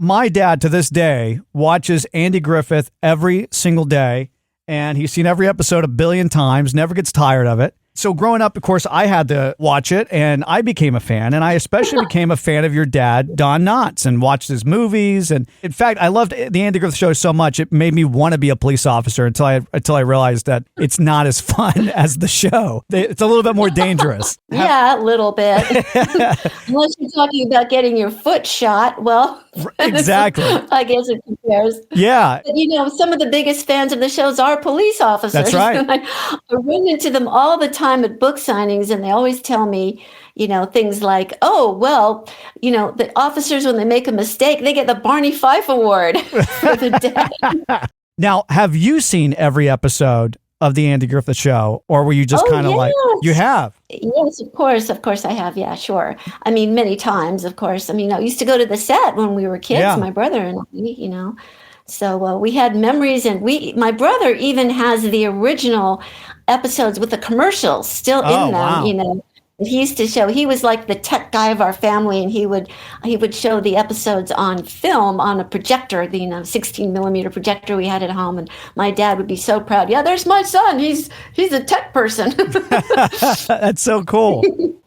My dad, to this day, watches Andy Griffith every single day, and he's seen every episode a billion times, never gets tired of it. So growing up, of course, I had to watch it, and I became a fan, and I especially became a fan of your dad, Don Knotts, and watched his movies. And in fact, I loved the Andy Griffith Show so much, it made me want to be a police officer until I realized that it's not as fun as the show. It's a little bit more dangerous. Yeah, a little bit. Unless you're talking about getting your foot shot. Well, exactly. I guess it compares. Yeah. But, some of the biggest fans of the shows are police officers. That's right. I run into them all the time at book signings, and they always tell me, things like, oh, well, the officers, when they make a mistake, they get the Barney Fife Award for the day. Now, have you seen every episode of the Andy Griffith Show, or were you just kind of like, you have? Yes, of course I have. Yeah, sure. I mean, many times, of course. I mean, I used to go to the set when we were kids, my brother and I, So we had memories, and my brother even has the original episodes with the commercials still in them, wow. He used to show, he was like the tech guy of our family, and he would show the episodes on film on a projector, the 16 millimeter projector we had at home, and my dad would be so proud. Yeah, there's my son. He's a tech person. That's so cool.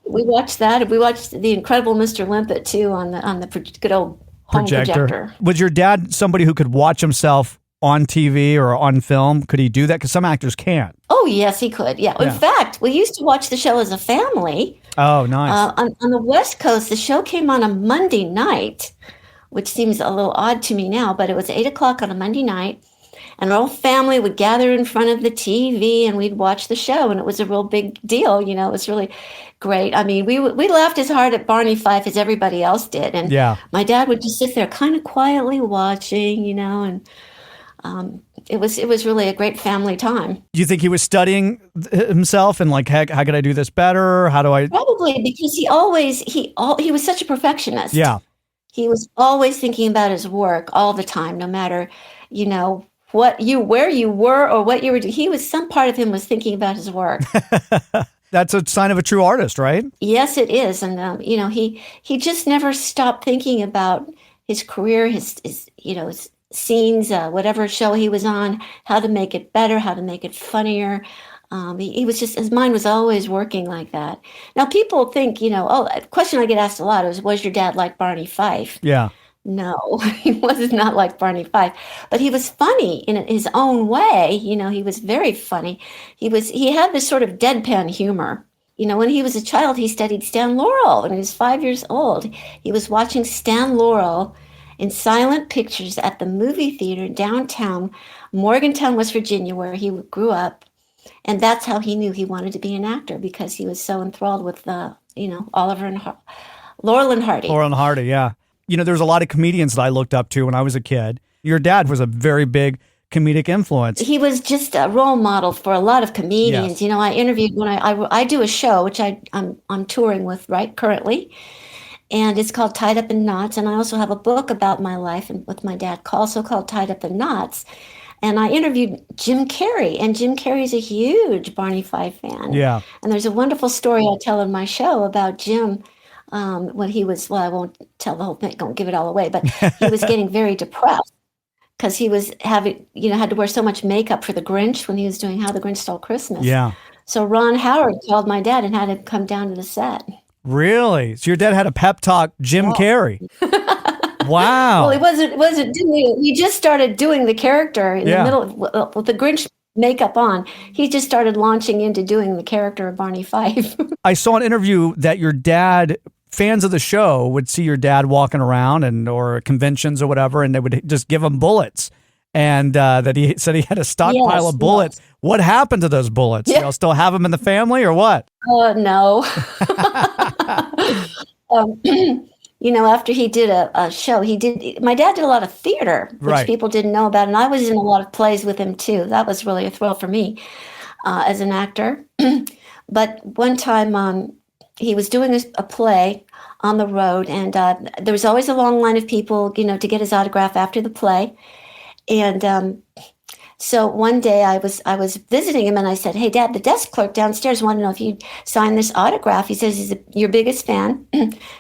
We watched that. We watched The Incredible Mr. Limpet too on the good old home projector. Was your dad somebody who could watch himself on TV or on film? Could he do that? Because some actors can't. Oh, yes, he could. Yeah. In fact, we used to watch the show as a family. Oh, nice. On the West Coast, the show came on a Monday night, which seems a little odd to me now, but it was 8:00 on a Monday night. And our whole family would gather in front of the TV, and we'd watch the show. And it was a real big deal. It was really great. I mean, we laughed as hard at Barney Fife as everybody else did. And my dad would just sit there kind of quietly watching, and it was really a great family time. Do you think he was studying himself and like, how could I do this better? How do I? Probably because he was such a perfectionist. Yeah. He was always thinking about his work all the time, no matter, where you were or what you were doing. Some part of him was thinking about his work. That's a sign of a true artist, right? Yes, it is. And, he just never stopped thinking about his career, his scenes, whatever show he was on, how to make it better, how to make it funnier. He was just, his mind was always working like that. Now, people think, a question I get asked a lot is, was your dad like Barney Fife? Yeah. No, he was not like Barney Fife, but he was funny in his own way. He was very funny. He had this sort of deadpan humor. When he was a child, he studied Stan Laurel. When he was 5 years old, he was watching Stan Laurel in silent pictures at the movie theater downtown Morgantown, West Virginia, where he grew up. And that's how he knew he wanted to be an actor, because he was so enthralled with Oliver and Laurel and Hardy. Laurel and Hardy, yeah. There's a lot of comedians that I looked up to when I was a kid. Your dad was a very big comedic influence. He was just a role model for a lot of comedians. Yes. I interviewed when I do a show, which I'm touring with currently. And it's called Tied Up in Knots. And I also have a book about my life and with my dad also called Tied Up in Knots. And I interviewed Jim Carrey, and Jim Carrey's a huge Barney Fife fan. Yeah. And there's a wonderful story I tell in my show about Jim when he was, I won't tell the whole thing, don't give it all away, but he was getting very depressed because he was having, had to wear so much makeup for the Grinch when he was doing How the Grinch Stole Christmas. Yeah. So Ron Howard called my dad and had him come down to the set. Really? So your dad had a pep talk Jim Carrey. Wow. Well, he wasn't doing it. He just started doing the character in the middle with the Grinch makeup on. He just started launching into doing the character of Barney Fife. I saw an interview that your dad, fans of the show would see your dad walking around or conventions or whatever, and they would just give him bullets. And that he said he had a stockpile of bullets. Yes. What happened to those bullets? Yeah. Y'all still have them in the family or what? No. After he did a show, my dad did a lot of theater, which people didn't know about. And I was in a lot of plays with him too. That was really a thrill for me as an actor. But one time he was doing a play on the road, and there was always a long line of people, to get his autograph after the play. And So one day I was visiting him and I said, "Hey, Dad, the desk clerk downstairs wanted to know if you'd sign this autograph." He says he's your biggest fan.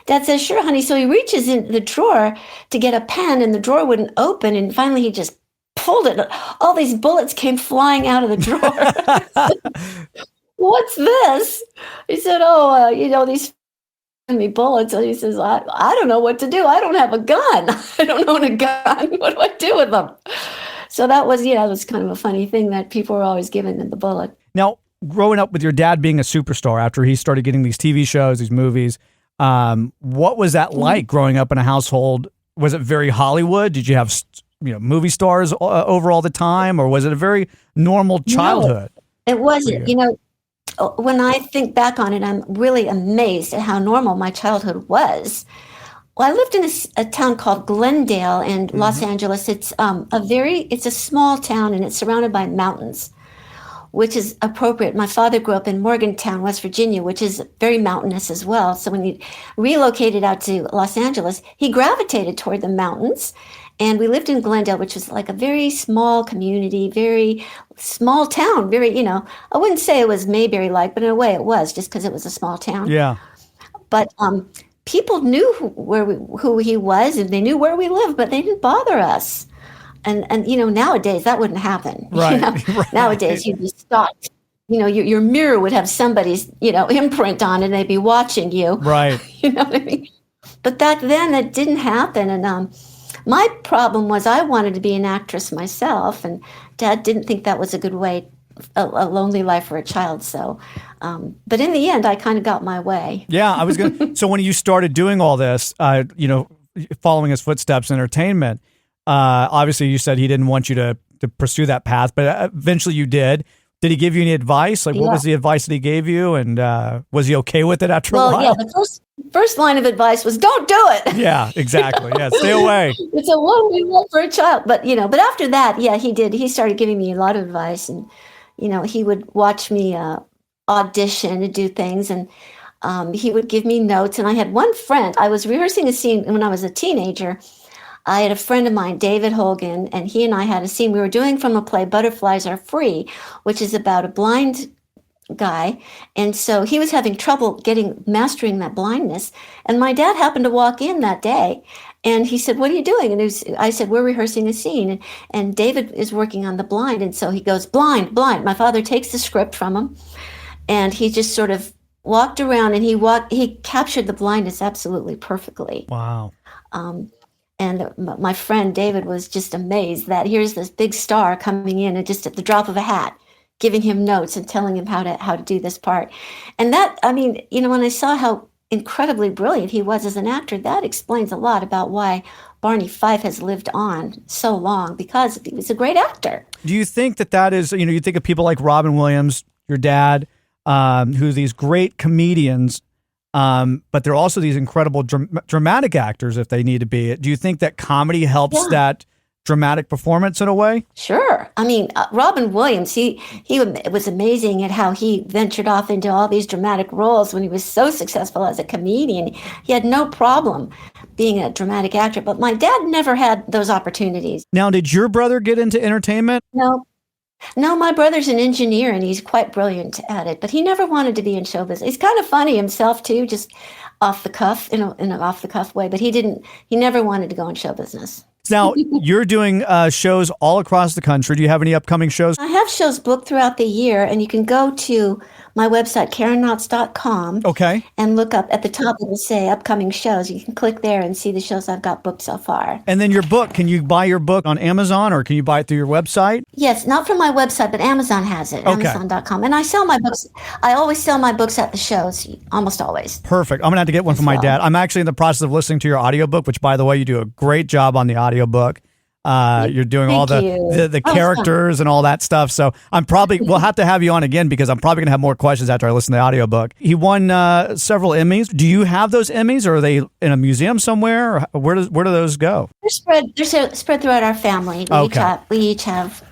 Dad says, "Sure, honey." So he reaches in the drawer to get a pen and the drawer wouldn't open. And finally he just pulled it. All these bullets came flying out of the drawer. What's this? He said, "Oh, these me bullets." And he says, I don't know what to do. I don't have a gun. I don't own a gun. What do I do with them? So that was kind of a funny thing that people were always giving them the bullet. Now, growing up with your dad being a superstar after he started getting these TV shows, these movies, what was that like growing up in a household? Was it very Hollywood? Did you have movie stars over all the time, or was it a very normal childhood? No, it wasn't. When I think back on it, I'm really amazed at how normal my childhood was. Well, I lived in a town called Glendale in Los Angeles. It's it's a small town and it's surrounded by mountains, which is appropriate. My father grew up in Morgantown, West Virginia, which is very mountainous as well. So when he relocated out to Los Angeles, he gravitated toward the mountains. And we lived in Glendale, which was like a very small community, very small town, I wouldn't say it was Mayberry-like, but in a way it was, just because it was a small town. Yeah. But people knew who he was, and they knew where we lived, but they didn't bother us. And nowadays that wouldn't happen. Right. Right. Nowadays you'd be stalked. Your mirror would have somebody's, imprint on it, and they'd be watching you. Right. You know what I mean? But back then that didn't happen. And my problem was I wanted to be an actress myself, and Dad didn't think that was a good way, a lonely life for a child. So, but in the end, I kind of got my way. Yeah, I was going to. So when you started doing all this, following his footsteps in entertainment, obviously you said he didn't want you to pursue that path, but eventually you did. Did he give you any advice? Like, what was the advice that he gave you? And was he okay with it after a while? Well, yeah, the first line of advice was, "Don't do it." Yeah, exactly. Yeah, stay away. It's a lonely life for a child. But, but after that, yeah, he did. He started giving me a lot of advice. And, he would watch me audition and do things. And he would give me notes. And I had one friend. I was rehearsing a scene when I was a teenager. I had a friend of mine, David Hogan, and he and I had a scene we were doing from a play, Butterflies Are Free, which is about a blind guy. And so he was having trouble mastering that blindness. And my dad happened to walk in that day, and he said, "What are you doing?" And I said, "We're rehearsing a scene." And David is working on the blind. And so he goes, "Blind, blind." My father takes the script from him, and he just sort of walked around, and he captured the blindness absolutely perfectly. Wow. And my friend David was just amazed that here's this big star coming in and just at the drop of a hat, giving him notes and telling him how to do this part. And that, when I saw how incredibly brilliant he was as an actor, that explains a lot about why Barney Fife has lived on so long, because he was a great actor. Do you think that is, you think of people like Robin Williams, your dad, who these great comedians, but they're also these incredible dramatic actors if they need to be. Do you think that comedy helps that dramatic performance in a way? Sure. Robin Williams, he was amazing at how he ventured off into all these dramatic roles when he was so successful as a comedian. He had no problem being a dramatic actor, but my dad never had those opportunities. Now, did your brother get into entertainment? No, my brother's an engineer and he's quite brilliant at it, but he never wanted to be in show business. He's kind of funny himself too, just off the cuff, in an off the cuff way, but he never wanted to go in show business. Now, you're doing shows all across the country. Do you have any upcoming shows? I have shows booked throughout the year, and you can go to my website, KarenKnotts.com. Okay. And look up at the top, it will say upcoming shows. You can click there and see the shows I've got booked so far. And then your book, can you buy your book on Amazon, or can you buy it through your website? Yes, not from my website, but Amazon has it, okay. Amazon.com. And I sell my books. I always sell my books at the shows, almost always. Perfect. I'm going to have to get one from my dad. I'm actually in the process of listening to your audiobook, which, by the way, you do a great job on the audiobook. You're doing all the characters and all that stuff. So we'll have to have you on again, because I'm probably going to have more questions after I listen to the audiobook. He won several Emmys. Do you have those Emmys, or are they in a museum somewhere? Or where do those go? They're spread throughout our family. We each have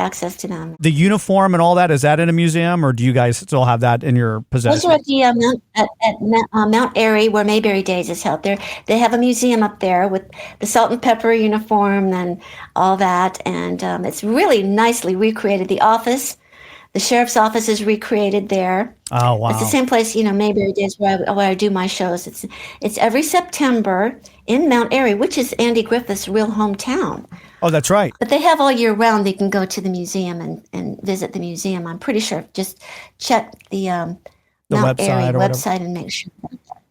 access to them. The uniform and all that, is that in a museum, or do you guys still have that in your possession? Those are at the Mount Airy, where Mayberry Days is held. They have a museum up there with the salt and pepper uniform and all that, and it's really nicely recreated. The office, the sheriff's office, is recreated there. Oh, wow. It's the same place, Mayberry Days, where I do my shows. It's every September in Mount Airy, which is Andy Griffith's real hometown. Oh, that's right. But they have all year round. They can go to the museum and visit the museum. I'm pretty sure. Just check the Mount Airy website and make sure.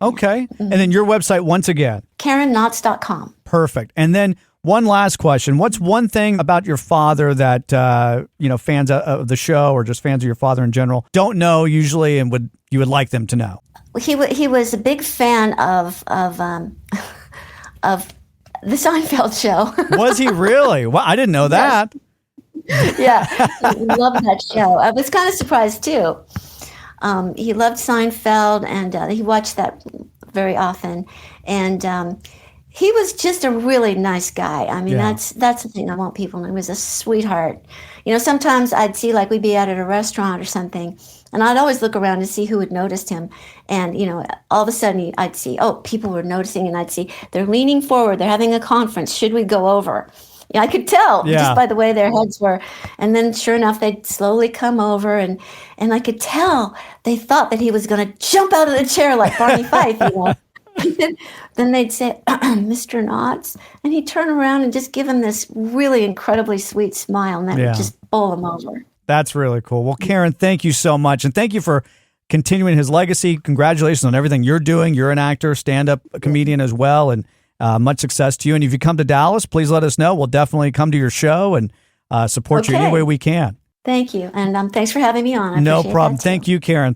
Okay. Mm-hmm. And then your website once again. KarenKnotts.com. Perfect. And then one last question. What's one thing about your father that, fans of the show or just fans of your father in general don't know usually and you would like them to know? He was a big fan of the Seinfeld show. Was he really? Well, I didn't know that. Yeah, he loved that show. I was kind of surprised too. He loved Seinfeld, and he watched that very often. And he was just a really nice guy. I mean, that's the thing I want people to know. He was a sweetheart. Sometimes I'd see, like, we'd be out at a restaurant or something, and I'd always look around to see who had noticed him. And, all of a sudden I'd see, people were noticing, and I'd see they're leaning forward. They're having a conference. Should we go over? I could tell just by the way their heads were. And then sure enough, they'd slowly come over, and I could tell they thought that he was going to jump out of the chair like Barney Fife, Then they'd say, Mr. Knotts, and he'd turn around and just give him this really incredibly sweet smile, and that would just bowl him over. That's really cool. Well, Karen, thank you so much. And thank you for continuing his legacy. Congratulations on everything you're doing. You're an actor, stand-up comedian as well, and much success to you. And if you come to Dallas, please let us know. We'll definitely come to your show and support you any way we can. Thank you. And thanks for having me on. No problem. Thank you, Karen.